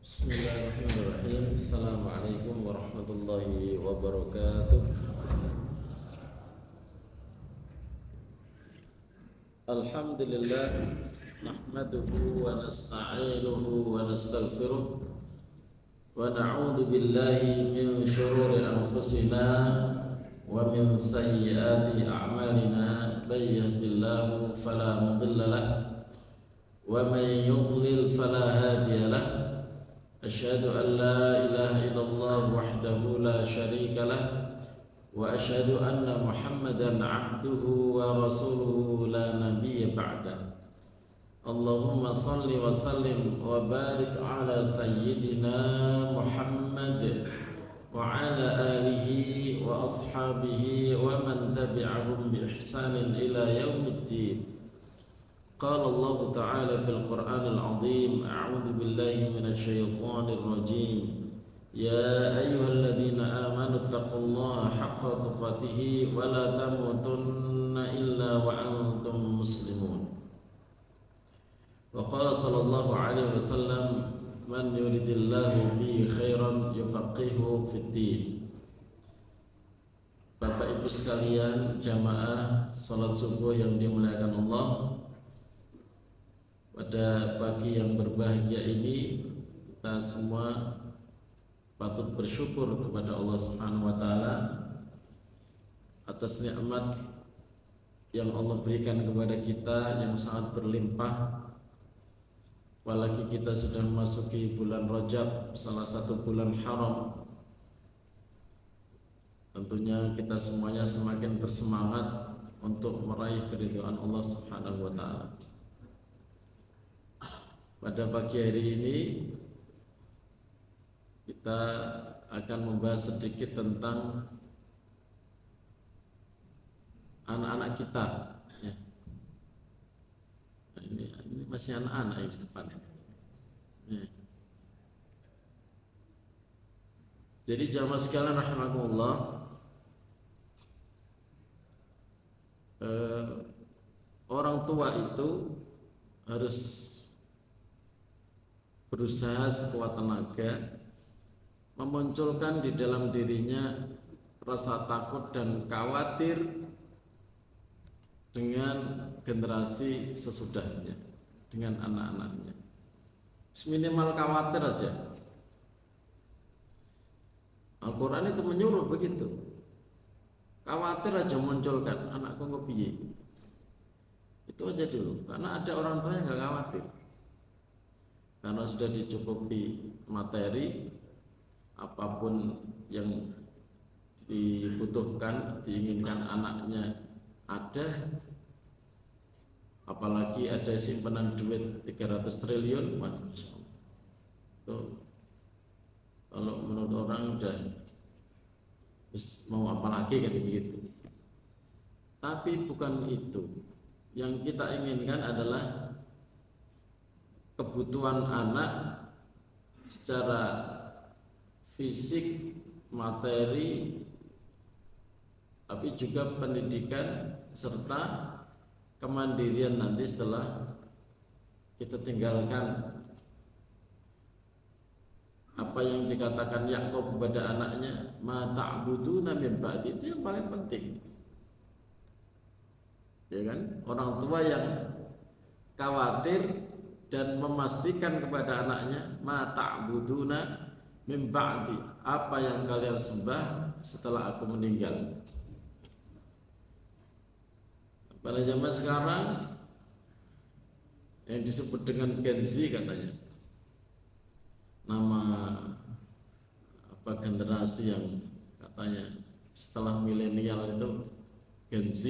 Bismillahirrahmanirrahim. Assalamualaikum warahmatullahi wabarakatuh. Alhamdulillah, nahmaduhu wa nasta'inuhu wa nastaghfiruh wa na'udzu billahi min shururi anfusina wa min sayyiati a'malina. May yahdihillahu fala mudilla lahu wa may yudlil fala hadiya lahu. Asyhadu an la ilaha illallah wahdahu la syarika lah wa asyhadu anna Muhammadan abduhu wa rasuluhu la nabiyya ba'da. Allahumma salli wa sallim wa barik ala sayyidina Muhammad wa ala alihi wa ashabihi wa man tabi'ahum bi ihsanin ila yaumiddin. قال الله تعالى في القرآن العظيم: أعوذ بالله من الشيطان الرجيم يا أيها الذين آمنوا اتقوا الله حق تقاته ولا تموتن إلا وأنتم مسلمون. وقال صلى الله عليه وسلم: من يريد الله به خيرا يفقهه في الدين. Bapak Ibu sekalian, jamaah salat subuh yang dimuliakan Allah, pada pagi yang berbahagia ini kita semua patut bersyukur kepada Allah Subhanahu wa taala atas nikmat yang Allah berikan kepada kita yang sangat berlimpah. Apalagi kita sudah memasuki bulan Rajab, salah satu bulan haram. Tentunya kita semuanya semakin bersemangat untuk meraih keridhaan Allah Subhanahu wa taala. Pada pagi hari ini kita akan membahas sedikit tentang anak-anak kita. Ya. Nah, ini masih anak-anak yang di depan. Ya. Jadi jamaah sekalian rahimakumullah, orang tua itu harus berusaha sekuat tenaga memunculkan di dalam dirinya rasa takut dan khawatir dengan generasi sesudahnya, dengan anak-anaknya. Minimal khawatir aja. Al-Quran itu menyuruh begitu. Khawatir aja munculkan, anakku ngepiye. Itu aja dulu, karena ada orang tua yang gak khawatir. Karena sudah dicukupi materi, apapun yang dibutuhkan, diinginkan anaknya ada. Apalagi ada simpanan duit 300 triliun, Masya Allah. Tuh, kalau menurut orang udah mau apa lagi kan begitu. Tapi bukan itu. Yang kita inginkan adalah kebutuhan anak secara fisik, materi, tapi juga pendidikan serta kemandirian nanti setelah kita tinggalkan. Apa yang dikatakan Yakub kepada anaknya, ma ta'buduna min ba'di, itu yang paling penting. Ya kan? Orang tua yang khawatir dan memastikan kepada anaknya, ma ta'buduna min ba'di, apa yang kalian sembah setelah aku meninggal. Pada zaman sekarang yang disebut dengan Gen Z katanya, nama apa generasi yang katanya setelah milenial itu Gen Z.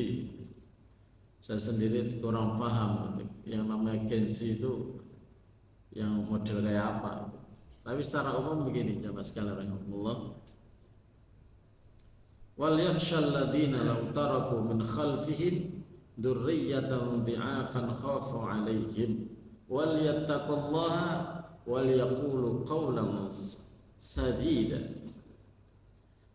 Saya sendiri kurang paham yang namanya Gen Z itu yang model kayak apa. Tapi secara umum begini, jamaah sekalian rahimakumullah. Wal yakhshal ladina law taraku min khalfihim dzurriyyatan dhi'afan khafu 'alaihim wal yattaqullaha wal yaqulu qawlan sadida.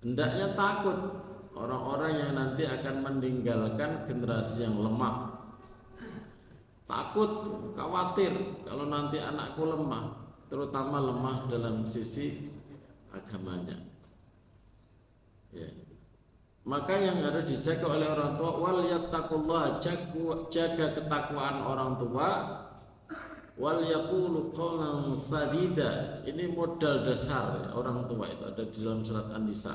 Hendaknya takut orang-orang yang nanti akan meninggalkan generasi yang lemah. Takut, khawatir kalau nanti anakku lemah, terutama lemah dalam sisi agamanya. Ya. Maka yang harus dijaga oleh orang tua, wal yattaqullah, jaga ketakwaan orang tua, wal yaqulu qawlan sadida. Ini modal dasar orang tua itu ada di dalam surat An-Nisa.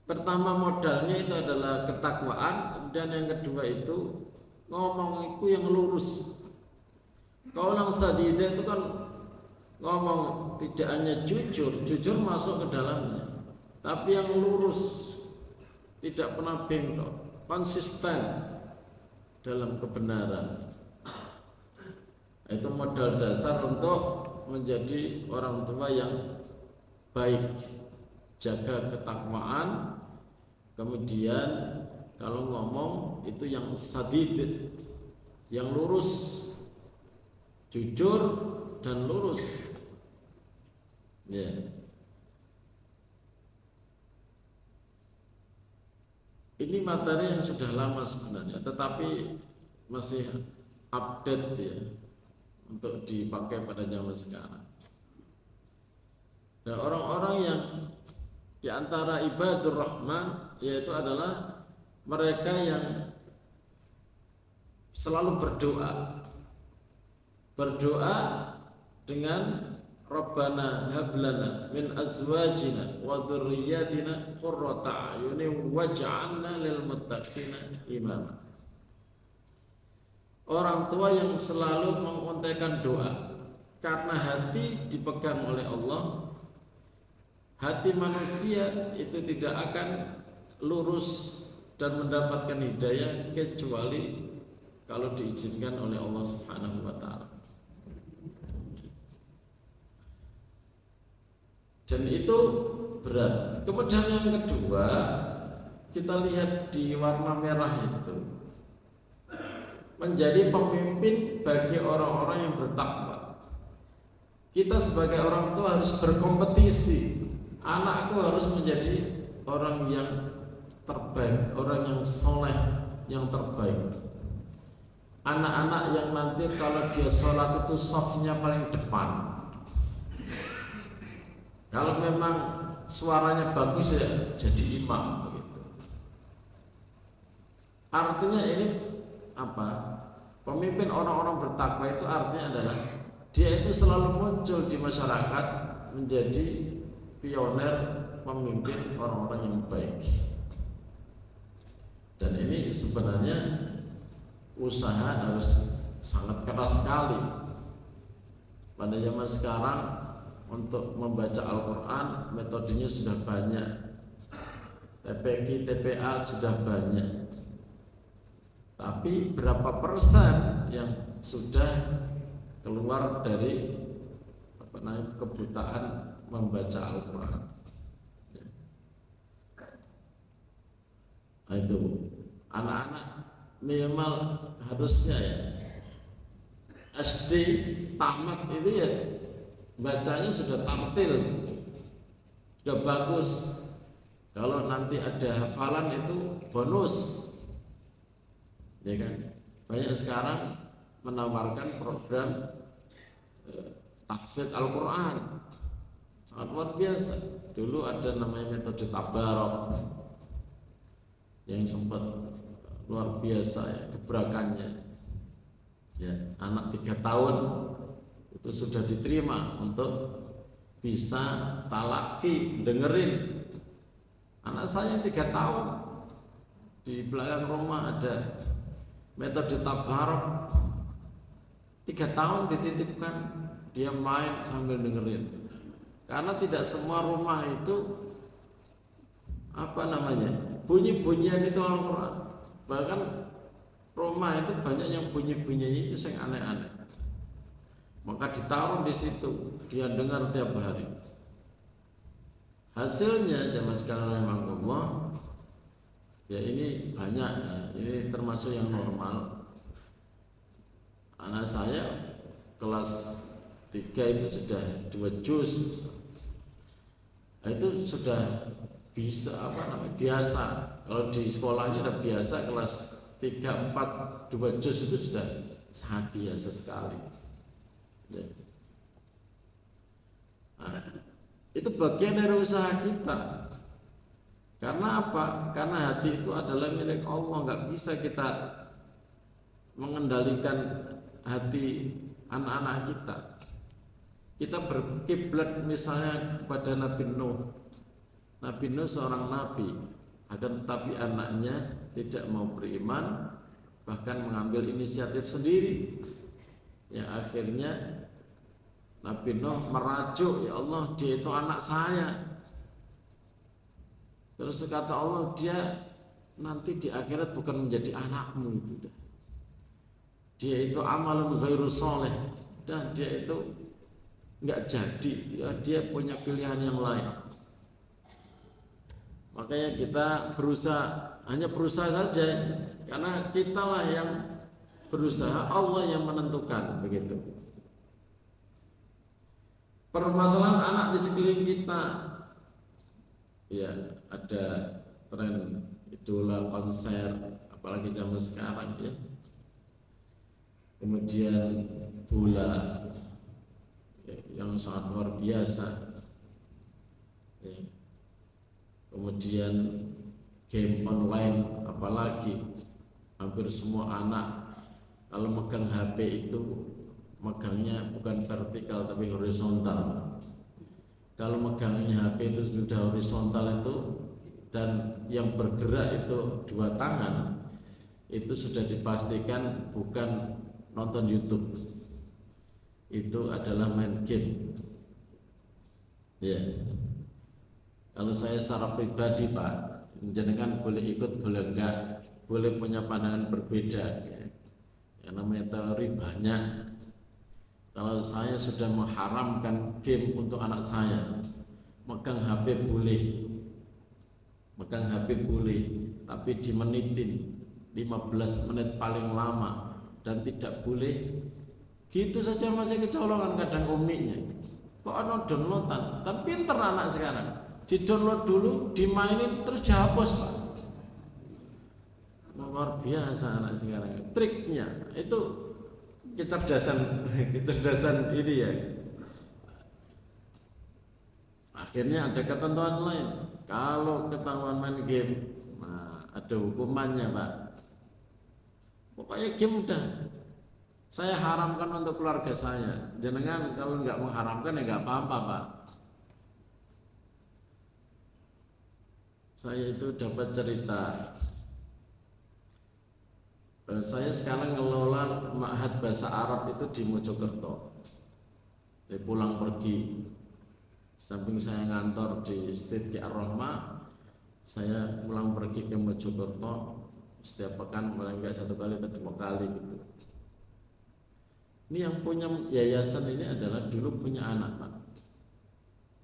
Pertama modalnya itu adalah ketakwaan, dan yang kedua itu ngomong itu yang lurus. Qawlan sadida itu kan ngomong tidak hanya jujur masuk ke dalamnya, tapi yang lurus, tidak pernah bengkok, konsisten dalam kebenaran. Itu modal dasar untuk menjadi orang tua yang baik. Jaga ketakwaan, kemudian kalau ngomong itu yang sadid, yang lurus, jujur dan lurus. Ya. Ini materi yang sudah lama sebenarnya, tetapi masih update ya, untuk dipakai pada zaman sekarang. Dan orang-orang yang di antara ibadur rahman, yaitu adalah mereka yang selalu berdoa dengan Rabbana hablana min azwajina wa dzurriyyatina qurrata a'yunin waj'alna lil muttaqina imama. Orang tua yang selalu mengontekkan doa, karena hati dipegang oleh Allah. Hati manusia itu tidak akan lurus dan mendapatkan hidayah kecuali kalau diizinkan oleh Allah Subhanahu wa taala. Dan itu berat. Kemudian yang kedua, kita lihat di warna merah itu, menjadi pemimpin bagi orang-orang yang bertakwa. Kita sebagai orang tua harus berkompetisi. Anakku harus menjadi orang yang terbaik, orang yang soleh, yang terbaik. Anak-anak yang nanti kalau dia sholat itu safnya paling depan. Kalau memang suaranya bagus ya jadi imam begitu. Artinya ini apa? Pemimpin orang-orang bertakwa itu artinya adalah dia itu selalu muncul di masyarakat menjadi pioner, pemimpin orang-orang yang baik. Dan ini sebenarnya usaha harus sangat keras sekali. Pada zaman sekarang untuk membaca Al-Quran metodenya sudah banyak, TPQ, TPA sudah banyak. Tapi berapa persen yang sudah keluar dari kebutaan membaca Al-Quran? Nah, itu anak-anak minimal harusnya ya SD tamat itu ya bacanya sudah tartil, sudah bagus. Kalau nanti ada hafalan itu bonus, ya kan? Banyak sekarang menawarkan program tahfidz Al-Quran, sangat luar biasa. Dulu ada namanya metode tabarok yang sempat luar biasa ya gebrakannya. Ya, anak 3 tahun itu sudah diterima untuk bisa talaki, dengerin. Anak saya 3 tahun di belakang rumah ada metode tabarok, 3 tahun dititipkan, dia main sambil dengerin. Karena tidak semua rumah itu bunyi-bunyian itu Al-Quran. Bahkan rumah itu banyak yang bunyi-bunyinya itu yang aneh-aneh. Maka ditaruh di situ, dia dengar tiap hari. Hasilnya jamaah sekalian rahimakumullah, ya ini banyak ya, ini termasuk yang normal. Anak saya kelas 3 itu sudah 2 juz. Nah, itu sudah bisa biasa. Kalau di sekolahnya udah biasa kelas 3, 4, 2 juz itu sudah sangat biasa sekali. Ya. Nah, itu bagian dari usaha kita. Karena apa? Karena hati itu adalah milik Allah, nggak bisa kita mengendalikan hati anak-anak kita. Kita berkiblat misalnya kepada Nabi Nuh. Nabi Nuh seorang nabi, akan tetapi anaknya tidak mau beriman, bahkan mengambil inisiatif sendiri. Ya akhirnya Nabi Nuh merajuk, ya Allah, dia itu anak saya. Terus kata Allah, dia nanti di akhirat bukan menjadi anakmu itu. Dia itu amalun ghairu sholeh, dan dia itu nggak jadi, ya, dia punya pilihan yang lain. Makanya kita hanya berusaha saja, karena kitalah yang berusaha, Allah yang menentukan, begitu. Permasalahan anak di sekeliling kita, ya ada tren idola konser, apalagi zaman sekarang ya. Kemudian bola ya, yang sangat luar biasa. Ya. Kemudian game online, apalagi hampir semua anak kalau megang HP itu megangnya bukan vertikal tapi horizontal. Kalau megangnya HP itu sudah horizontal itu, dan yang bergerak itu dua tangan, itu sudah dipastikan bukan nonton YouTube, itu adalah main game. Ya. Kalau saya secara pribadi Pak, jenengan boleh ikut boleh enggak, boleh punya pandangan berbeda. Ya. Yang namanya teori banyak. Kalau saya sudah mengharamkan game untuk anak saya, megang HP boleh, tapi dimenitin 15 menit paling lama, dan tidak boleh gitu saja masih kecolongan kadang umiknya. Kok ada downloadan? Tapi pinter anak sekarang, di download dulu, dimainin terus dihapus Pak. Luar biasa anak sekarang, triknya itu kecerdasan ini ya. Akhirnya ada ketentuan lain, kalau ketahuan main game, nah ada hukumannya Pak. Pokoknya game udah saya haramkan untuk keluarga saya. Jenengan kalau nggak mengharamkan ya nggak apa-apa Pak. Saya itu dapat cerita, saya sekarang ngelola ma'had bahasa Arab itu di Mojokerto. Saya pulang pergi, samping saya ngantor di State Ar-Rahmah, saya pulang pergi ke Mojokerto setiap pekan, paling enggak 1 kali atau 2 kali gitu. Ini yang punya yayasan ini adalah dulu punya anak Pak,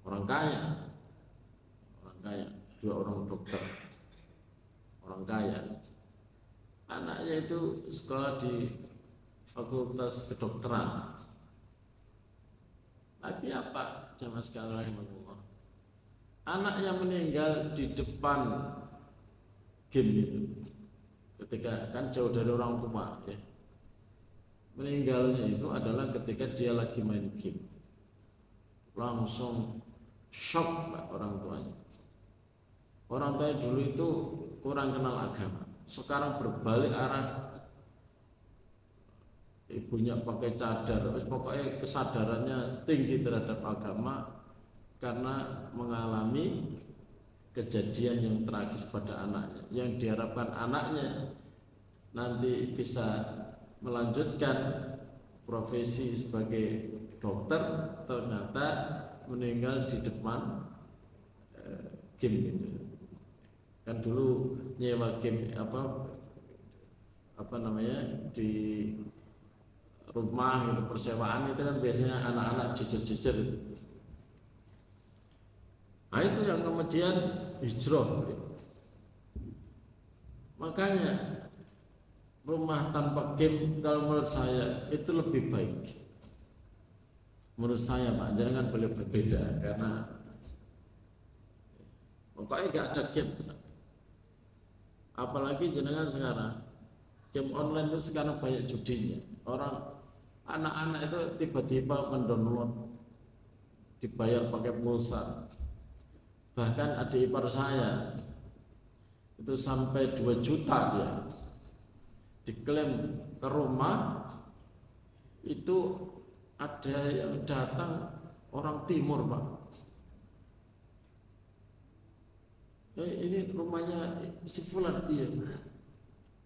orang kaya, 2 orang dokter, orang kaya. Anaknya itu sekolah di fakultas kedokteran. Tapi apa jamaah sekalian rahimahullah, anak yang meninggal di depan game itu, ketika kan jauh dari orang tua ya, meninggalnya itu adalah ketika dia lagi main game. Langsung shock Pak orang tuanya. Orang tua dulu itu kurang kenal agama, sekarang berbalik arah, ibunya pakai cadar, pokoknya kesadarannya tinggi terhadap agama karena mengalami kejadian yang tragis pada anaknya, yang diharapkan anaknya nanti bisa melanjutkan profesi sebagai dokter, ternyata meninggal di depan game gitu. Kan dulu nyewa game apa namanya di rumah gitu, persewaan itu kan biasanya anak-anak jejer-jejer itu. Nah itu yang kemudian hijrah gitu. Makanya rumah tanpa game kalau menurut saya itu lebih baik. Menurut saya Pak, jangan boleh berbeda, karena pokoknya gak ada game. Apalagi jenengan sekarang game online itu sekarang banyak judinya. Orang anak-anak itu tiba-tiba mendownload, dibayar pakai pulsa. Bahkan adik ipar saya itu sampai 2 juta dia diklaim ke rumah. Itu ada yang datang orang timur, Pak. Ini rumahnya si Fulan, iya.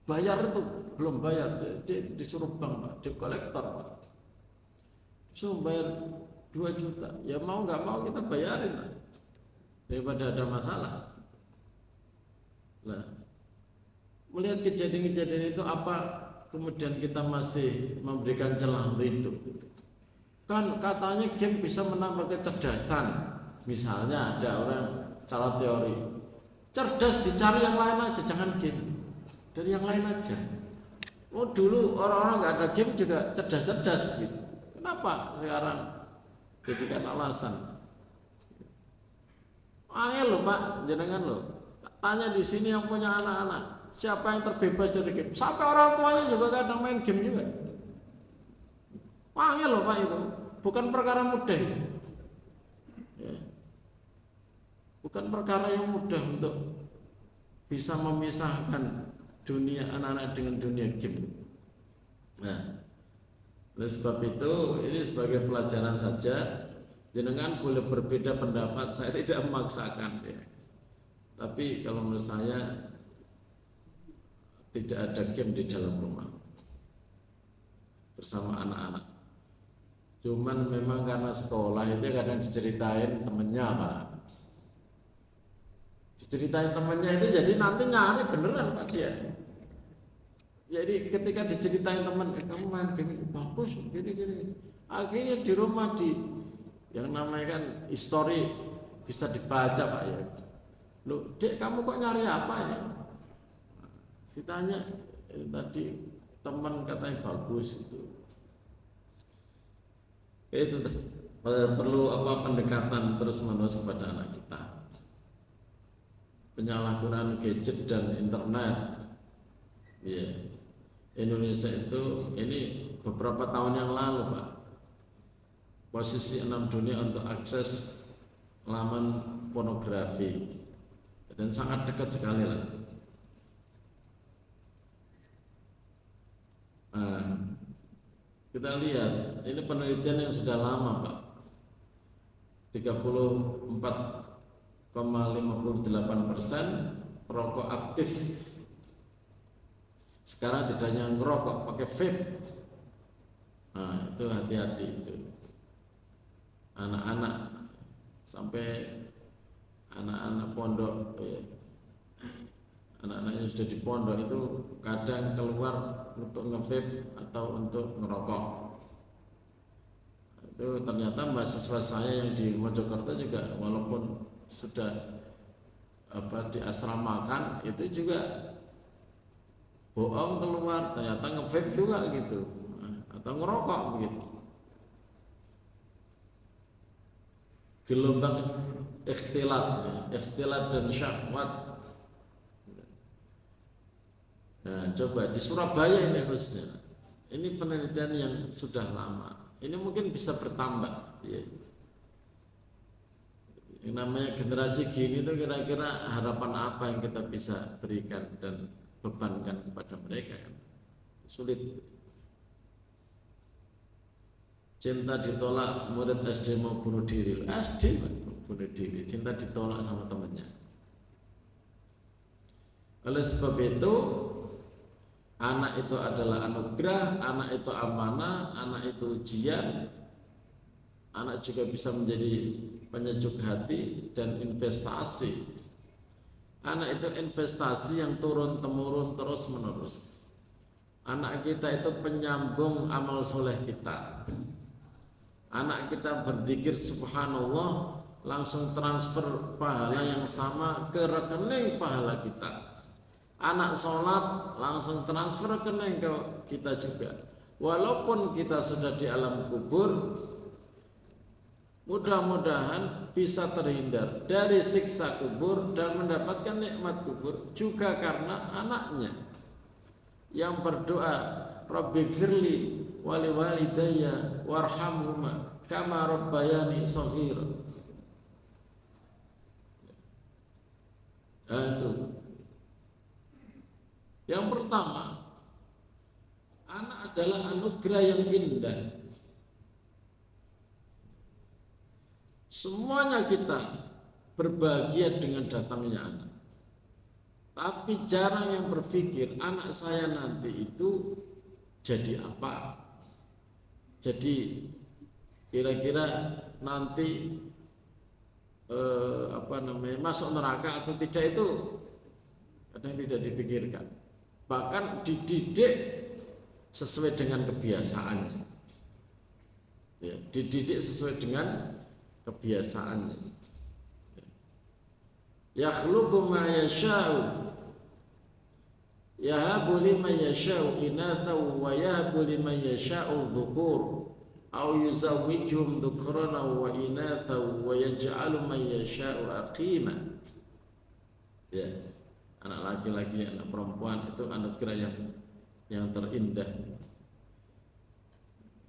Bayar itu belum bayar, dia disuruh bank, Pak, dia kolektor, Pak. Disuruh bayar 2 juta. Ya mau nggak mau kita bayarin lah, daripada ada masalah. Nah, melihat kejadian-kejadian itu, apa kemudian kita masih memberikan celah untuk itu? Kan katanya game bisa menambah kecerdasan. Misalnya ada orang cara teori, cerdas dicari yang lain aja, jangan game, dari yang lain aja. Oh dulu orang-orang nggak ada game juga cerdas-cerdas gitu. Kenapa sekarang jadikan alasan? Angel loh Pak, jenengan loh. Tanya di sini yang punya anak-anak, siapa yang terbebas dari game? Sampai orang tuanya juga kadang main game juga. Angel loh Pak, itu bukan perkara mudah ya. Bukan perkara yang mudah untuk bisa memisahkan dunia anak-anak dengan dunia game. Nah, oleh sebab itu ini sebagai pelajaran saja. Jenengan boleh berbeda pendapat, saya tidak memaksakan ya. Tapi kalau menurut saya tidak ada game di dalam rumah bersama anak-anak. Cuman memang karena sekolah itu kadang diceritain temennya, Pak. Diceritain temennya itu jadi nanti nyari beneran, Pak, dia. Jadi ketika diceritain teman, kamu main game bagus, gini-gini. Akhirnya di rumah yang namanya kan histori bisa dibaca, Pak ya. Loh, Dek, kamu kok nyari apa ya? Ditanya, tadi teman katanya bagus itu. Itu perlu pendekatan terus-menerus kepada anak kita. Penyalahgunaan gadget dan internet. Ya. Indonesia itu ini beberapa tahun yang lalu, Pak, posisi 6 dunia untuk akses laman pornografi, dan sangat dekat sekali lah. Nah, kita lihat ini penelitian yang sudah lama, Pak. 34,58% perokok aktif sekarang tidak hanya ngerokok pakai vape. Nah, itu hati-hati itu. Anak-anak sampai anak-anak pondok ya. Anak-anak yang sudah di pondok itu kadang keluar untuk nge-vape atau untuk ngerokok. Itu ternyata mahasiswa saya yang di Mojokerto juga walaupun sudah diasramakan itu juga bohong keluar, ternyata nge-vape juga gitu, atau ngerokok begitu. Gelombang ikhtilat dan syahwat. Nah, coba di Surabaya ini khususnya, ini penelitian yang sudah lama. Ini mungkin bisa bertambah. Ya. Yang namanya generasi gini itu kira-kira harapan apa yang kita bisa berikan dan bebankan kepada mereka kan? Sulit. Cinta ditolak, murid SD mau bunuh diri. SD bunuh diri, cinta ditolak sama temannya. Oleh sebab itu, anak itu adalah anugerah, anak itu amanah, anak itu ujian. Anak juga bisa menjadi penyejuk hati dan investasi. Anak itu investasi yang turun-temurun terus-menerus. Anak kita itu penyambung amal soleh kita. Anak kita berzikir subhanallah, langsung transfer pahala yang sama ke rekening pahala kita. Anak sholat langsung transfer rekening ke kita juga. Walaupun kita sudah di alam kubur, mudah-mudahan bisa terhindar dari siksa kubur dan mendapatkan nikmat kubur juga karena anaknya yang berdoa, Rabbi firli wa liwalidayya warhamhuma kama rabbayani shaghira. Itu yang pertama, anak adalah anugerah yang indah. Semuanya kita berbahagia dengan datangnya anak. Tapi jarang yang berpikir anak saya nanti itu jadi apa? Jadi kira-kira nanti masuk neraka atau tidak, itu kadang tidak dipikirkan. Bahkan dididik sesuai dengan kebiasaannya. Ya, dididik sesuai dengan kebiasaannya. Yakhluqu ma yasha'u yahabu liman yasha'u inatha wa yahabu liman yasha'u dhukur aw yuzawwijuhum dhukrana wa inatha wa yaj'alu man yasha'u aqima. Ya, anak laki-laki, anak perempuan itu anugerah yang terindah.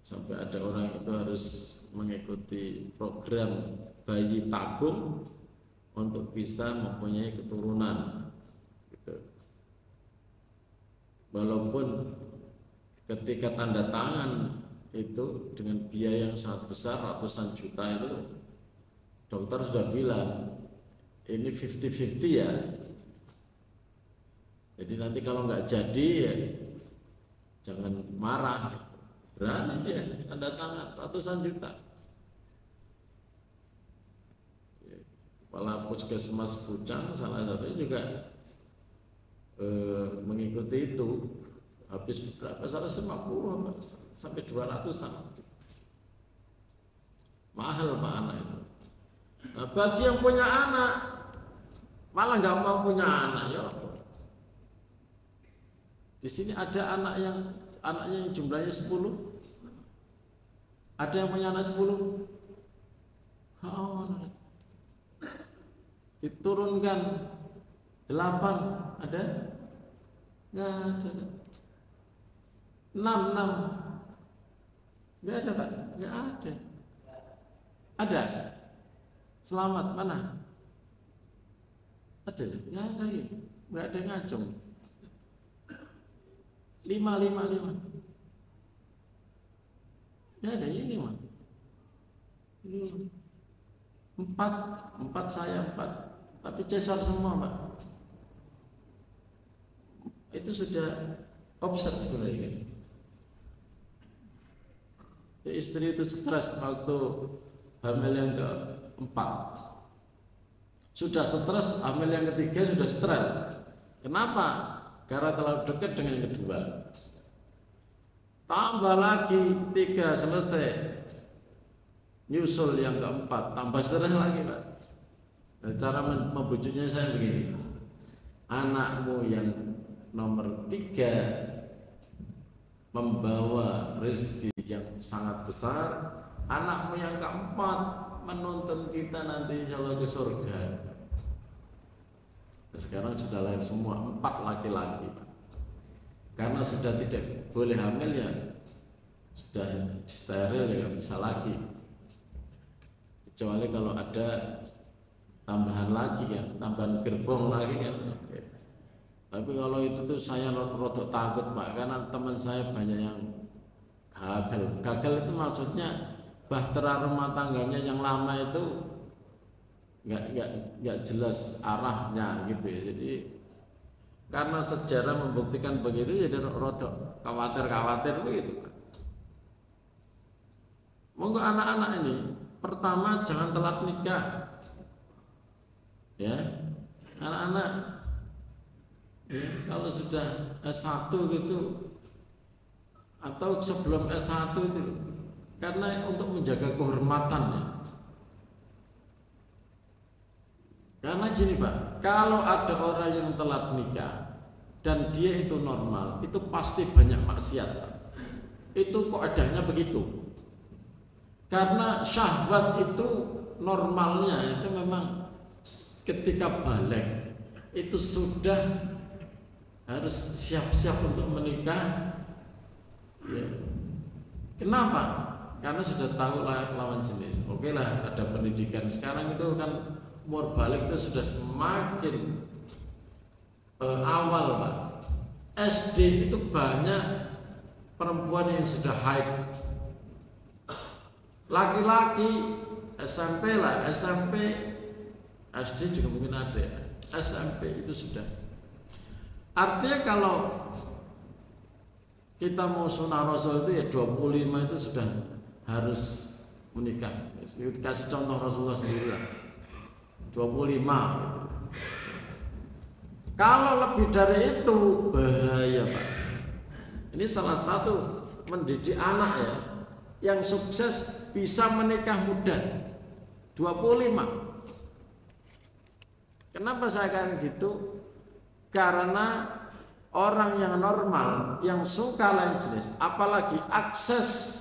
Sampai ada orang itu harus mengikuti program bayi tabung untuk bisa mempunyai keturunan gitu. Walaupun ketika tanda tangan itu dengan biaya yang sangat besar, ratusan juta, itu dokter sudah bilang ini 50-50 ya. Jadi nanti kalau nggak jadi ya jangan marah, berani dia tanda tangan ratusan juta. Kepala puskesmas Pucang salah satunya juga mengikuti itu, habis berapa, 150 sampai 200-an. Mahal Pak anak itu. Nah, bagi yang punya anak malah nggak mau punya anak ya. Di sini ada anaknya yang jumlahnya 10. Ada yang punya anak 10? Diturunkan 8, ada? Nggak ada. 6 nggak ada Pak, nggak ada. Ada? Selamat mana? Ada? Nggak ada lagi, nggak ada yang ngacung. 5. Nggak ada ini mah. Ini 4 saya 4, tapi cesar semua Pak. Itu sudah offset sebenarnya. Istri itu stres waktu hamil yang ke-4. Sudah stres, hamil yang ketiga sudah stres. Kenapa? Karena terlalu dekat dengan yang kedua. Tambah lagi 3 selesai, nyusul yang ke-4, tambah stres lagi Pak. Nah, cara membujuknya saya begini, anakmu yang nomor 3 membawa rezeki yang sangat besar, anakmu yang ke-4 menuntun kita nanti insya Allah ke surga. Nah, sekarang sudah lahir semua 4 laki-laki Pak. Karena sudah tidak boleh hamil ya, sudah disteril ya, nggak bisa lagi. Kecuali kalau ada tambahan lagi kan, tambahan gerbong lagi kan. Tapi kalau itu tuh saya rodok takut Pak, karena teman saya banyak yang gagal. Gagal itu maksudnya bahtera rumah tangganya yang lama itu nggak jelas arahnya gitu ya. Jadi karena sejarah membuktikan begitu, jadi rodok khawatir begitu Pak. Monggo anak-anak ini, pertama jangan telat nikah. Ya, anak-anak ya, kalau sudah S1 gitu atau sebelum S1 itu, karena untuk menjaga kehormatannya. Karena gini Pak, kalau ada orang yang telat nikah dan dia itu normal, itu pasti banyak maksiat Pak. Itu kok adanya begitu. Karena syahwat itu normalnya itu memang ketika balik itu sudah harus siap-siap untuk menikah ya. Kenapa? Karena sudah tahu lawan jenis. Oke lah, ada pendidikan sekarang itu kan umur balik itu sudah semakin awal, Pak. SD itu banyak perempuan yang sudah haid. Laki-laki SMP lah, SMP, SD juga mungkin ada ya. SMP itu sudah. Artinya kalau kita mau sunah Rasul itu ya 25 itu sudah harus menikah. Kasih contoh Rasulullah sendiri lah. 25. Kalau lebih dari itu bahaya, Pak. Ini salah satu mendidik anak ya, yang sukses bisa menikah muda 25. Kenapa saya katakan gitu? Karena orang yang normal, yang suka lain jenis, apalagi akses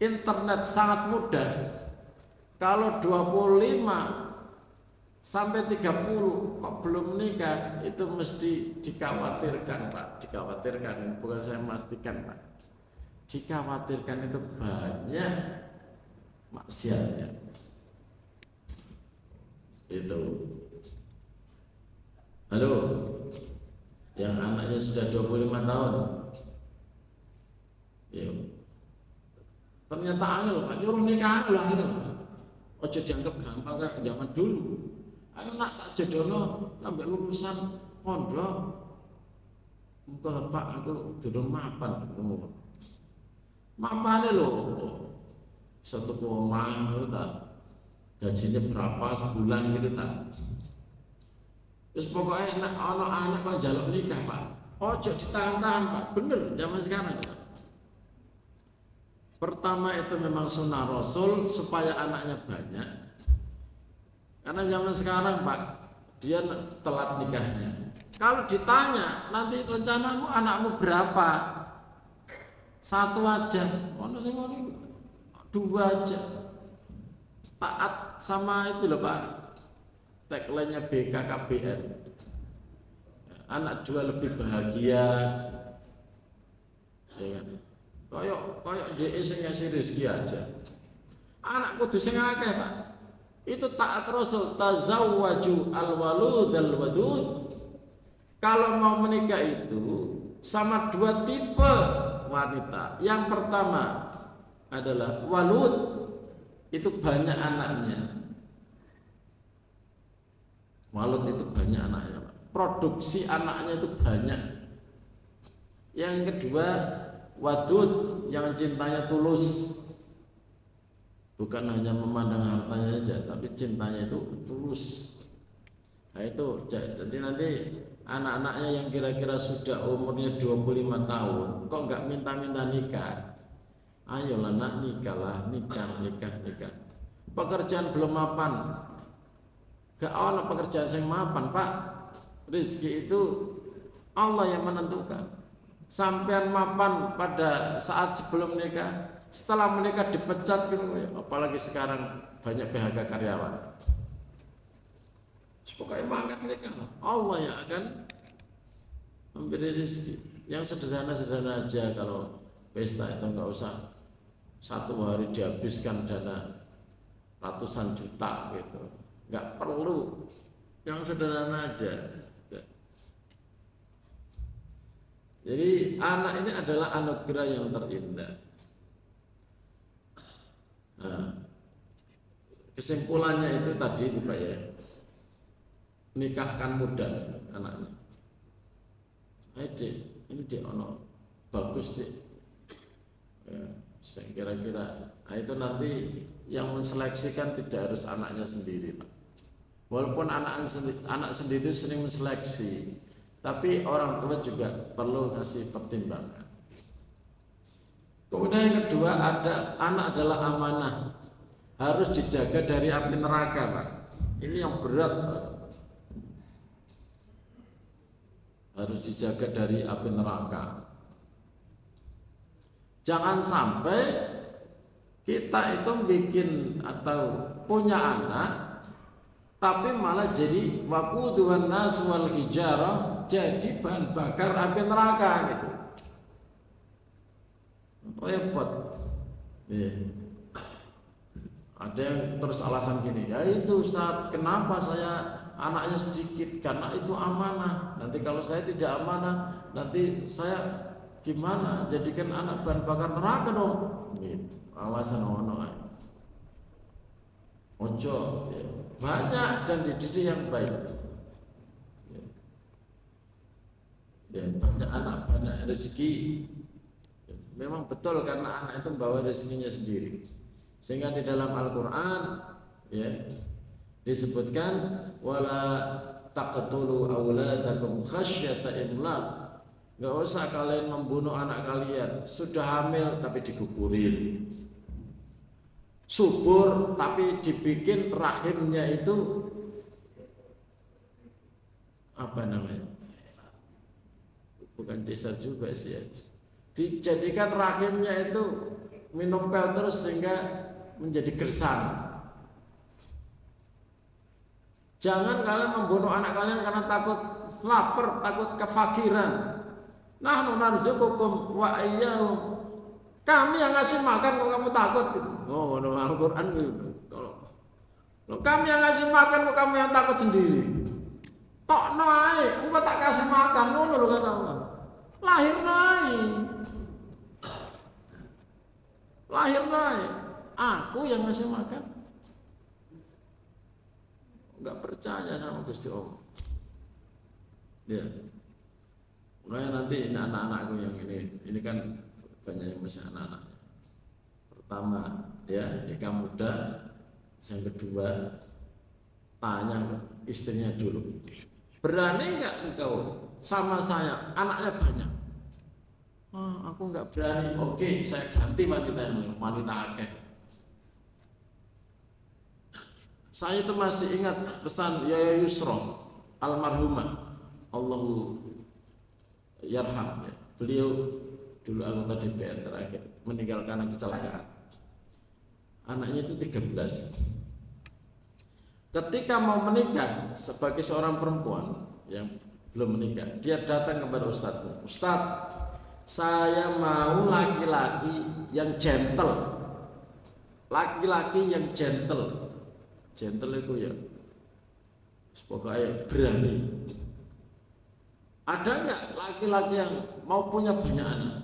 internet sangat mudah. Kalau 25 sampai 30 kok belum nikah, itu mesti dikhawatirkan, Pak. Dikhawatirkan, bukan saya memastikan, Pak. Dikhawatirkan itu banyak maksiatnya. Itu. Halo, yang anaknya sudah 25 tahun. Ya. Ternyata angel, Pak. Nyuruh nikah lah gitu. Ojo dianggap gampang kayak zaman dulu. Ayo nak tak jodohno sampai lulusan pondok. Engko Pak aku durung mapan ketemu. Mapane lho. Satu omah itu tak. Gajinya berapa sebulan gitu tak. Terus pokoknya nak ono anak kok njaluk nikah, Pak. Ojo ditahan-tahan, Pak. Bener zaman sekarang, Pak. Pertama itu memang sunnah Rasul supaya anaknya banyak. Karena zaman sekarang, Pak, dia telat nikahnya. Kalau ditanya, nanti rencanamu anakmu berapa? Satu aja, dua aja. Taat sama itu loh, Pak. Tagline-nya BKKBN. Anak dua lebih bahagia. Ya kan? Koyok DE sing ngasih rezeki aja. Anak kudu sing akeh, Pak. Itu taat Rasul, tazawwaju al-walud al-wadud. Kalau mau menikah itu sama dua tipe wanita. Yang pertama adalah walud, itu banyak anaknya. Walud itu banyak anaknya, Pak. Produksi anaknya itu banyak. Yang kedua wadud, yang cintanya tulus. Bukan hanya memandang hartanya saja, tapi cintanya itu tulus. Nah itu, jadi nanti anak-anaknya yang kira-kira sudah umurnya 25 tahun, kok nggak minta-minta nikah? Ayolah nak nikah. Pekerjaan belum mapan, gak ada pekerjaan yang mapan, Pak. Rezeki itu Allah yang menentukan. Sampean mapan pada saat sebelum nikah, setelah menikah dipecat gitu, apalagi sekarang banyak PHK karyawan. Pokoknya mangkat nikah, Allah yang akan memberi rezeki. Yang sederhana-sederhana aja, kalau pesta itu nggak usah satu hari dihabiskan dana ratusan juta gitu, nggak perlu. Yang sederhana aja. Jadi anak ini adalah anugerah yang terindah. Nah, kesimpulannya itu tadi Pak ya, nikahkan muda anaknya. Ini dia ono bagus deh. Ya, saya kira-kira. Nah, itu nanti yang menseleksikan tidak harus anaknya sendiri, Pak. Walaupun anak sendiri itu sering menseleksi, tapi orang tua juga perlu kasih pertimbangan. Kemudian yang kedua, anak adalah amanah, harus dijaga dari api neraka, Pak. Ini yang berat, Pak. Harus dijaga dari api neraka. Jangan sampai kita itu bikin atau punya anak, tapi malah jadi waquduhan nas wal hijarah, jadi bahan bakar api neraka gitu. Repot. Ya. Ada yang terus alasan gini, ya itu Ustaz, kenapa saya anaknya sedikit? Karena itu amanah. Nanti kalau saya tidak amanah, nanti saya gimana? Jadikan anak bahan bakar neraka dong. Gitu. Alasan ono. Ojo, ya. Banyak dan dididik yang baik. Ya, banyak anak, banyak rezeki. Memang betul karena anak itu membawa rezekinya sendiri. Sehingga di dalam Al-Qur'an ya disebutkan wala taqtulu auladakum khasyata imlaq. Enggak usah kalian membunuh anak kalian, sudah hamil tapi digugurin. Subur tapi dibikin rahimnya itu apa namanya? Bukan cesar juga sih ya. Dijadikan rahimnya itu minum pil terus sehingga menjadi gersang. Jangan kalian membunuh anak kalian karena takut lapar, takut kefakiran. Nahnu narzuqukum wa iyyahum. Kami yang ngasih makan kok kamu takut gitu. Oh, no, Al-Qur'an gitu. Kalau kami yang ngasih makan kok kamu yang takut sendiri. Tok naik, engkau tak kasih makan, ngono lho kata Allah. Lahir naik. Lahir naik, aku yang ngasih makan. Enggak percaya sama Gusti Allah. Ya. Mulai nanti ini anak-anakku yang ini kan banyak yang masih anak-anaknya. Pertama, ya nikah muda. Yang kedua, tanya istrinya dulu. Berani enggak engkau sama saya? Anaknya banyak. Oh, aku nggak berani. Oke, saya ganti wanita akeh. Saya itu masih ingat pesan Yaya Yusro almarhumah, Allahu yarham. Beliau dulu anggota DPR terakhir, meninggal karena kecelakaan. Anaknya itu 13. Ketika mau menikah sebagai seorang perempuan yang belum menikah, dia datang kepada Ustadz. Ustadz, saya mau laki-laki yang gentle. Laki-laki yang gentle. Gentle itu ya pokoknya berani. Ada enggak laki-laki yang mau punya banyak anak?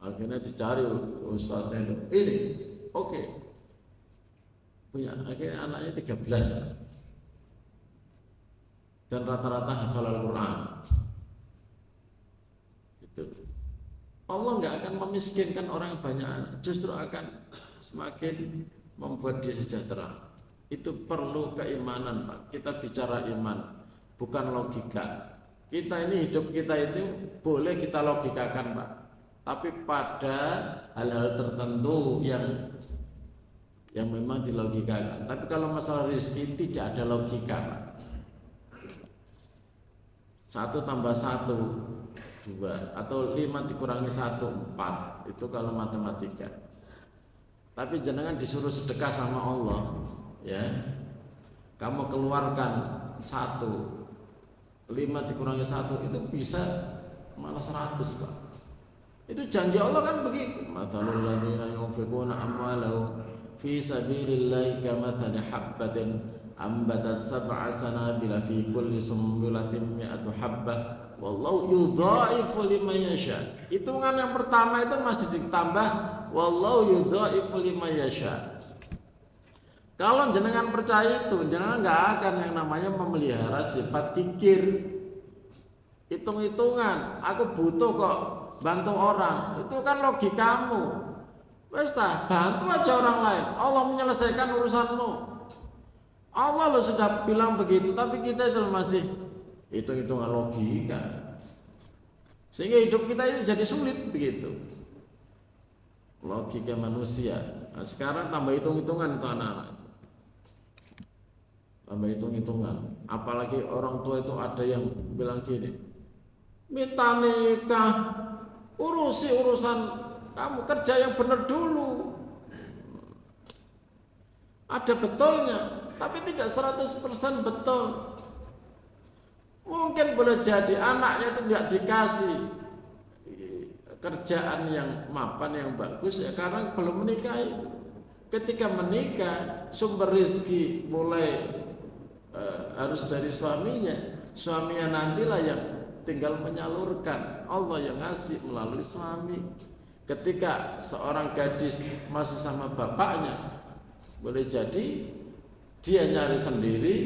Akhirnya dicari ustaznya itu. Ini, oke. Punya, akhirnya anaknya 13. Dan rata-rata hafal Al-Quran. Allah nggak akan memiskinkan orang yang banyak anak, justru akan semakin membuat dia sejahtera. Itu perlu keimanan, Pak. Kita bicara iman, bukan logika. Kita ini hidup kita itu boleh kita logikakan, Pak. Tapi pada hal-hal tertentu yang memang dilogikakan. Tapi kalau masalah rezeki tidak ada logika, Pak. 1 tambah 1 2 atau 5 dikurangi 1 4 itu kalau matematika. Tapi jenengan disuruh sedekah sama Allah, ya. Kamu keluarkan 1 5 dikurangi 1 itu bisa malah 100, Pak. Itu janji Allah kan begitu. Matsalul ladzina yunfiquna amwalahum fi sabilillahi kamathali habbatin ambatat sab'a sanabila fi kulli sumbulatin mi'atu habbah wallahu yudha'ifu liman yasha. Hitungan yang pertama itu masih ditambah wallahu yudha'ifu liman yasha. Kalau jenengan percaya itu, jenengan nggak akan yang namanya memelihara sifat kikir, hitung-hitungan. Aku butuh kok bantu orang, itu kan logikamu. Wes tah, bantu aja orang lain. Allah menyelesaikan urusanmu. Allah lo sudah bilang begitu, tapi kita itu masih hitung-hitungan logika, sehingga hidup kita ini jadi sulit begitu. Logika manusia. Nah, sekarang tambah hitung-hitungan itu anak-anak. Tambah hitung-hitungan. Apalagi orang tua itu ada yang bilang gini, minta nikah, urusi urusan kamu, kerja yang benar dulu. Ada betulnya, tapi tidak 100% betul. Mungkin boleh jadi anaknya itu tidak dikasih kerjaan yang mapan yang bagus ya karena belum menikahi. Ketika menikah sumber rezeki mulai harus dari suaminya nantilah yang tinggal menyalurkan, Allah yang ngasih melalui suami. Ketika seorang gadis masih sama bapaknya, boleh jadi dia nyari sendiri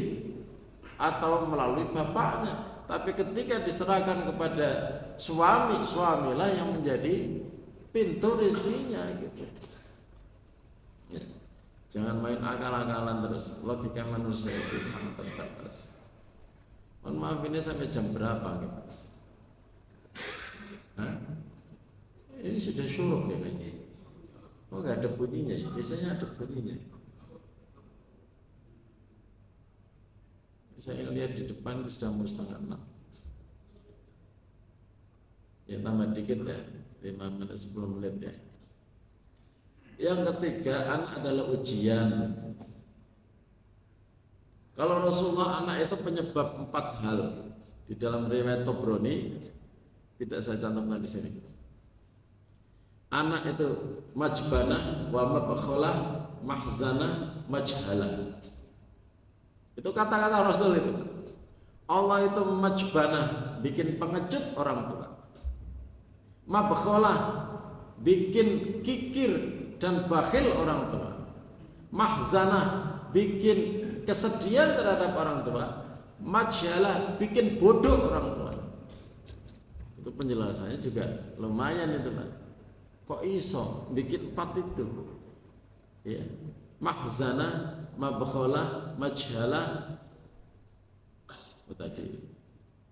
atau melalui bapaknya. Tapi ketika diserahkan kepada suami, suamilah yang menjadi pintu rezekinya gitu. Ya. Jangan main akal-akalan terus, logika manusia itu sangat terbatas. Mohon maaf, ini sampai jam berapa gitu? Hah? Ini sudah syuruk ya kayaknya. Oh nggak ada bunyinya, biasanya ada bunyinya. Saya lihat di depan itu sudah mau 5:30. Ya tambah dikit ya, 5 menit 10 menit ya. Yang ketiga, anak adalah ujian. Kalau Rasulullah anak itu penyebab 4 hal di dalam riwayat Tobroni, tidak saya cantumkan di sini. Anak itu majbana, wa mabkhalah, mahzana, majhala. Itu kata-kata Rasul itu. Allah itu majbana, bikin pengecut orang tua. Mabkhalah, bikin kikir dan bakhil orang tua. Mahzana, bikin kesedihan terhadap orang tua. Majhala, bikin bodoh orang tua. Itu penjelasannya juga lumayan itu Pak. Kok iso bikin 4 itu? Ya. Mahzana, mabkhalah, majhala. Tadi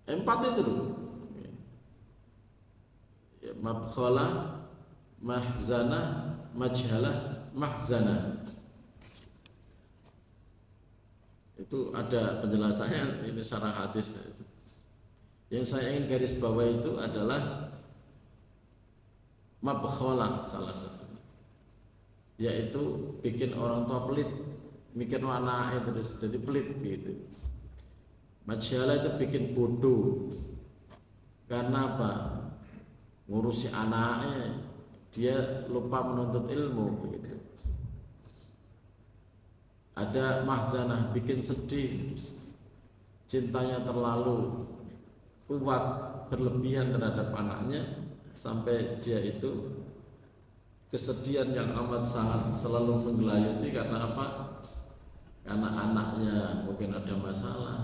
4 itu dulu. Ya, mabkhalah, mahzana, majhala, mahzana. Itu ada penjelasannya, ini syarah hadis. Yang saya ingin garis bawah itu adalah mabkhalah salah satunya, yaitu bikin orang tua pelit, mikir anaknya terus jadi pelit gitu. Majhala itu bikin bodoh. Karena apa? Ngurusi anaknya, dia lupa menuntut ilmu begitu. Ada mahzanah, bikin sedih, cintanya terlalu kuat, berlebihan terhadap anaknya sampai dia itu kesedihan yang amat sangat selalu menggelayuti. Karena apa? Karena anaknya mungkin ada masalah.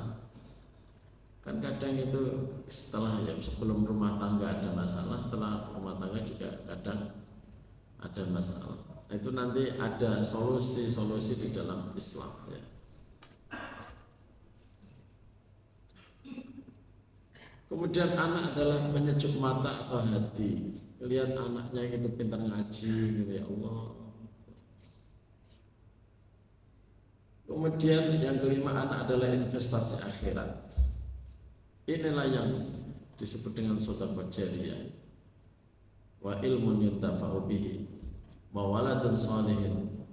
Kan kadang itu setelah ya sebelum rumah tangga ada masalah, setelah rumah tangga juga kadang ada masalah. Itu nanti ada solusi-solusi di dalam Islam ya. Kemudian anak adalah penyejuk mata atau hati. Lihat anaknya itu pintar ngaji gitu ya Allah. Kemudian yang kelima, anak adalah investasi akhirat. Inilah yang disebut dengan sedekah jariyah. Wa ilmun yuntafa'u bihi wa waladun shalihin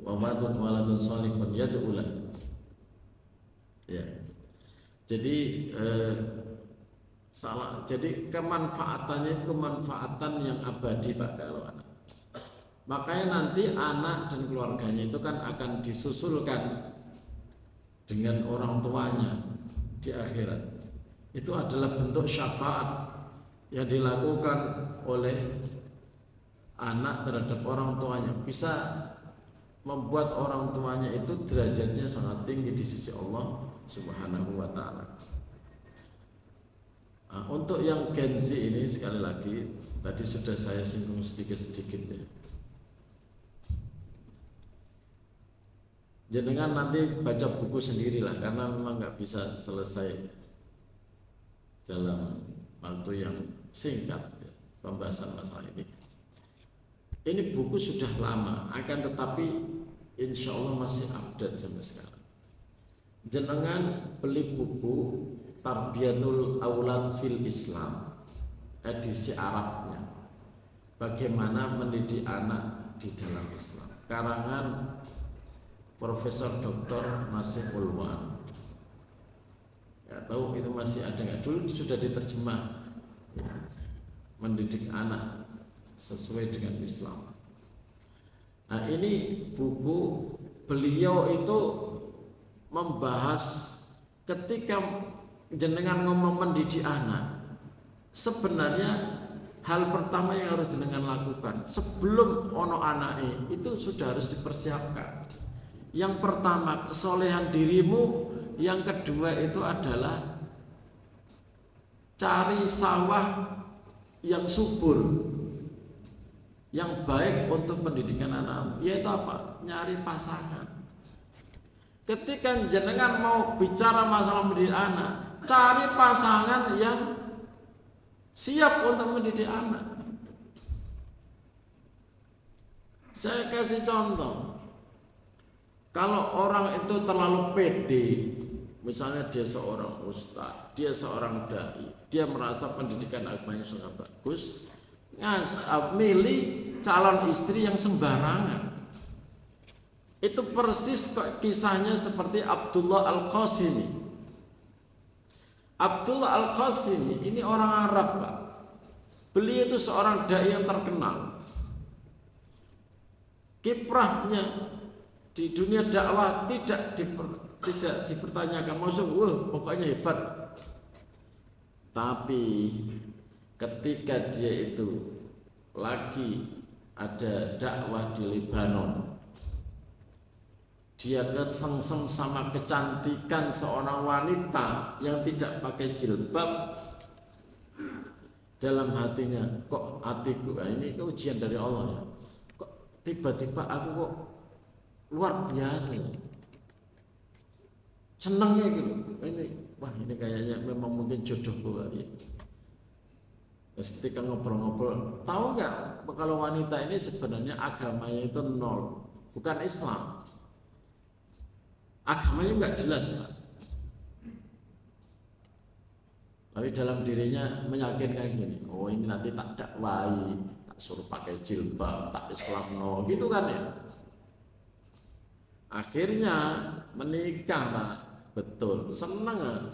wa waladun shalihun yad'u lahu. Ya. Jadi jadi kemanfaatannya kemanfaatan yang abadi Pak kalau anak. Makanya nanti anak dan keluarganya itu kan akan disusulkan dengan orang tuanya di akhirat. Itu adalah bentuk syafaat yang dilakukan oleh anak terhadap orang tuanya, bisa membuat orang tuanya itu derajatnya sangat tinggi di sisi Allah Subhanahu wa ta'ala. Nah, untuk yang Gen Z ini sekali lagi tadi sudah saya singgung sedikit-sedikit ya. Jenengan nanti baca buku sendirilah karena memang nggak bisa selesai dalam waktu yang singkat ya, pembahasan masalah ini. Ini buku sudah lama, akan tetapi insya Allah masih update sampai sekarang. Jenengan beli buku Tarbiyatul Aulad fil Islam, edisi Arabnya, bagaimana mendidik anak di dalam Islam, karangan Profesor Dr. Nasih Ulwan. Ya, tahu itu masih ada nggak? Dulu sudah diterjemah, ya. mendidik anak sesuai dengan Islam. Nah, ini buku beliau itu membahas ketika jenengan ngomong mendidik anak, sebenarnya hal pertama yang harus jenengan lakukan sebelum ono anak itu sudah harus dipersiapkan. Yang pertama kesolehan dirimu, yang kedua itu adalah cari sawah yang subur, yang baik untuk pendidikan anakmu, yaitu apa? Nyari pasangan. Ketika jenengan mau bicara masalah mendidik anak, cari pasangan yang siap untuk mendidik anak. Saya kasih contoh. Kalau orang itu terlalu pede, misalnya dia seorang ustadz, dia seorang dai, dia merasa pendidikan agamanya sangat bagus, milih calon istri yang sembarangan. Itu persis kisahnya seperti Abdullah Al-Qasimi. Abdullah Al-Qasimi ini orang Arab, Pak. Beliau itu seorang dai yang terkenal. Kiprahnya di dunia dakwah tidak dipertanyakan, maksudnya pokoknya hebat. Tapi ketika dia itu lagi ada dakwah di Lebanon, dia kesengsem sama kecantikan seorang wanita yang tidak pakai jilbab. Dalam hatinya, kok hatiku, ini ujian dari Allah ya, kok tiba-tiba aku kok luar biasa, senangnya gitu. Wah ini kayaknya memang mungkin jodohku kali. Terus ketika ngobrol-ngobrol, tahu nggak kalau wanita ini sebenarnya agamanya itu nol, bukan Islam. Agamanya nggak jelas, Pak. Tapi dalam dirinya meyakinkan gini, oh ini nanti tak dakwai, tak suruh pakai jilbab, tak Islam no, gitu kan ya. Akhirnya menikah, Pak. Betul, senang.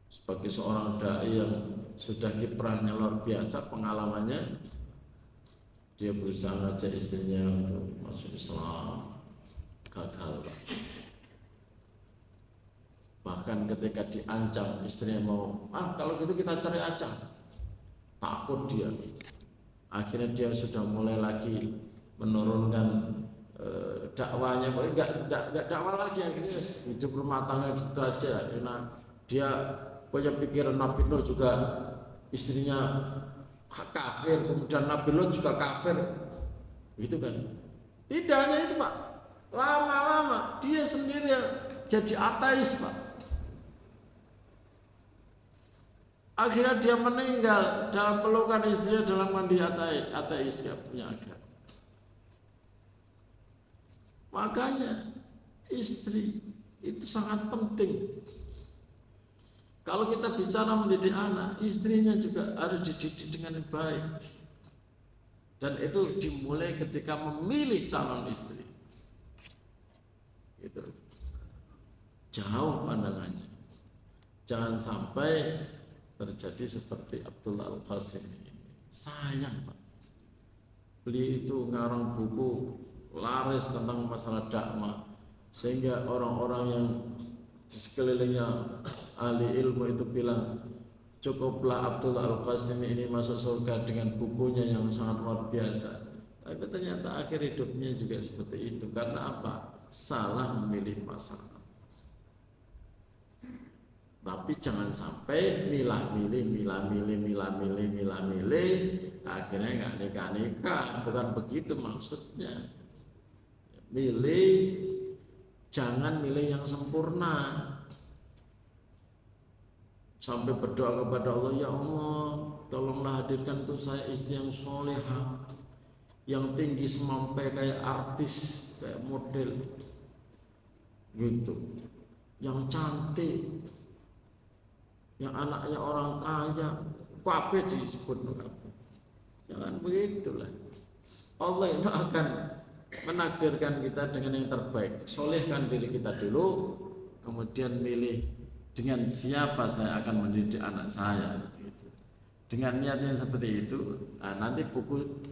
Sebagai seorang dai yang sudah kiprahnya luar biasa, pengalamannya, dia berusaha ngajak istrinya untuk masuk Islam, gagal. Bahkan ketika diancam, istrinya mau, kalau gitu kita cari aja, takut dia. Akhirnya dia sudah mulai lagi menurunkan dakwanya, enggak dakwah lagi, akhirnya hidup rumah tangga gitu aja. Dia punya pikiran Nabi Nuh juga istrinya kafir, kemudian Nabi Lot juga kafir, gitu kan. Tidak hanya itu, Pak, lama-lama dia sendiri jadi ateis, Pak. Akhirnya dia meninggal dalam pelukan istrinya dalam mandi ateis, gak punya agama. Makanya istri itu sangat penting. Kalau kita bicara mendidik anak, istrinya juga harus dididik dengan baik. Dan itu dimulai ketika memilih calon istri. Gitu. Jauh pandangannya. Jangan sampai terjadi seperti Abdullah Al-Qasimi. Sayang, Pak. Beliau itu ngarang buku laris tentang masalah dakwah, sehingga orang-orang yang di sekelilingnya ahli ilmu itu bilang, cukuplah Abdullah Al-Qasimi ini masuk surga dengan bukunya yang sangat luar biasa. Tapi ternyata akhir hidupnya juga seperti itu. Karena apa? Salah memilih pasangan. Tapi jangan sampai milah-milih, akhirnya nggak nikah-nikah. Bukan begitu maksudnya. Milih, jangan milih yang sempurna. Sampai berdoa kepada Allah, ya Allah, tolonglah hadirkan untuk saya istri yang solehah, yang tinggi semampai kayak artis, kayak model, gitu, yang cantik, yang anaknya orang kaya, kabeh disebut. Jangan begitulah. Allah itu akan menakdirkan kita dengan yang terbaik. Solehkan diri kita dulu, kemudian milih dengan siapa saya akan mendidik anak saya. dengan niat yang seperti itu, nah, nanti buku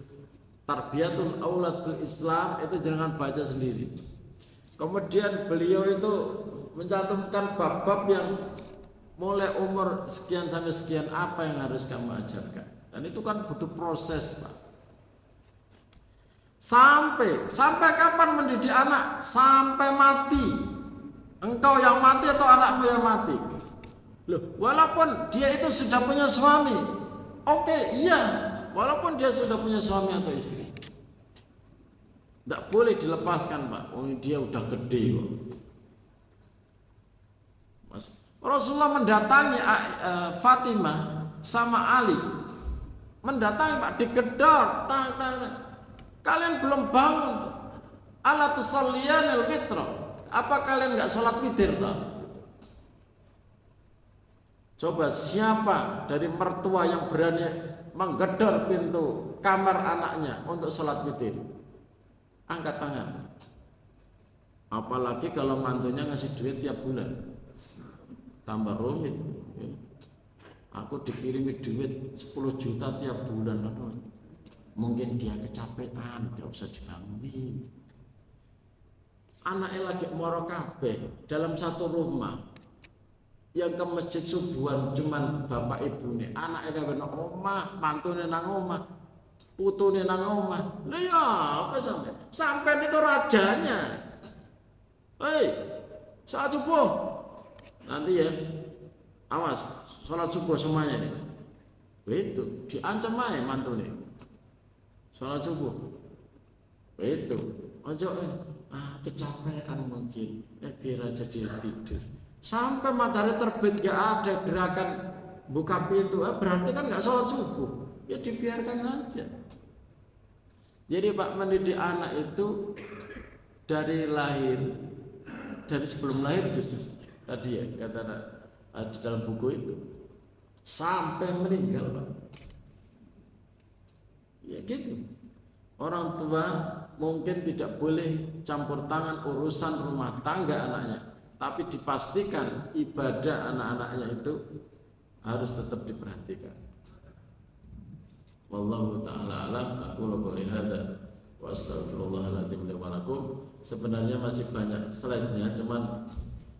Tarbiyatul Aulad fil Islam itu jangan baca sendiri. Kemudian beliau itu mencantumkan bab-bab yang mulai umur sekian sampai sekian apa yang harus kamu ajarkan. Dan itu kan butuh proses, Pak. Sampai kapan mendidik anak? Sampai mati. Engkau yang mati atau anakmu yang mati? Loh, walaupun dia itu sudah punya suami. Oke, iya. Walaupun dia sudah punya suami atau istri. Tidak boleh dilepaskan, Pak. Oh, dia udah gede kok. Rasulullah mendatangi Fatimah sama Ali. Mendatangi, Pak, digedor. Kalian belum bangun. Ala tusalliyanil witra. Apa kalian nggak sholat witir, Pak? Coba siapa dari mertua yang berani menggedor pintu kamar anaknya untuk sholat witir? Angkat tangan. Apalagi kalau mantunya ngasih duit tiap bulan, tambah rumit. Aku dikirimi duit 10 juta tiap bulan. Aduh, mungkin dia kecapean, gak usah dibangunin. Anaknya lagi moro kabeh dalam satu rumah. Yang ke masjid subuhan cuman bapak ibu nih, anaknya kabeh nang omah, mantune nang omah, putune nang omah. Lah ya apa sampai itu rajanya. Hei, saat subuh nanti ya, awas sholat subuh semuanya nih. Itu diancam aja mantune. Sholat subuh. Itu ojo kecapean mungkin, biar aja dia tidur. Sampai matahari terbit gak ada gerakan buka pintu, berarti kan gak sholat subuh. Ya dibiarkan aja. Jadi Pak, mendidik anak itu dari lahir, dari sebelum lahir justru tadi ya kata di dalam buku itu sampai meninggal, Pak. Ya gitu. Orang tua mungkin tidak boleh campur tangan urusan rumah tangga anaknya, tapi dipastikan ibadah anak-anaknya itu harus tetap diperhatikan. Wallahu ta'ala alam. Aqulu qouli hadza wa astaghfirullahaladzim li wa lakum. Sebenarnya masih banyak slide-nya, cuman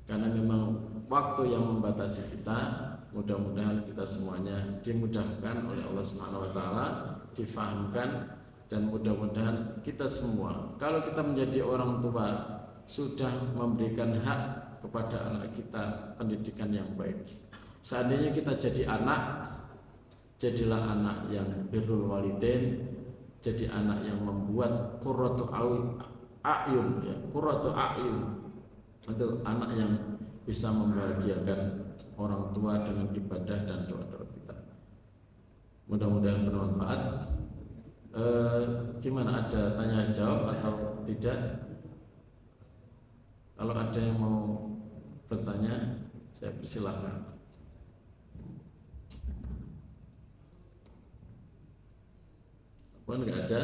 karena memang waktu yang membatasi kita, mudah-mudahan kita semuanya dimudahkan oleh Allah Subhanahu wa taala, difahamkan, dan mudah-mudahan kita semua, kalau kita menjadi orang tua, sudah memberikan hak kepada anak kita pendidikan yang baik. Seandainya kita jadi anak, jadilah anak yang birrul walidain, jadi anak yang membuat qurratu a'yun, ya, qurratu a'yun. Itu anak yang bisa membahagiakan orang tua dengan ibadah dan doa-doa kita. Mudah-mudahan bermanfaat. Gimana, ada tanya jawab atau tidak? Kalau ada yang mau bertanya, saya persilahkan. Apapun nggak ada,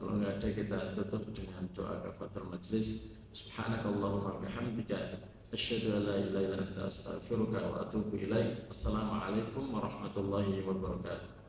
kalau nggak ada kita tutup dengan doa kafaratul majlis. Subhanakallahumma bihamdika asyhadu an la ilaha illa anta astaghfiruka wa atubu ilaik. Assalamualaikum warahmatullahi wabarakatuh.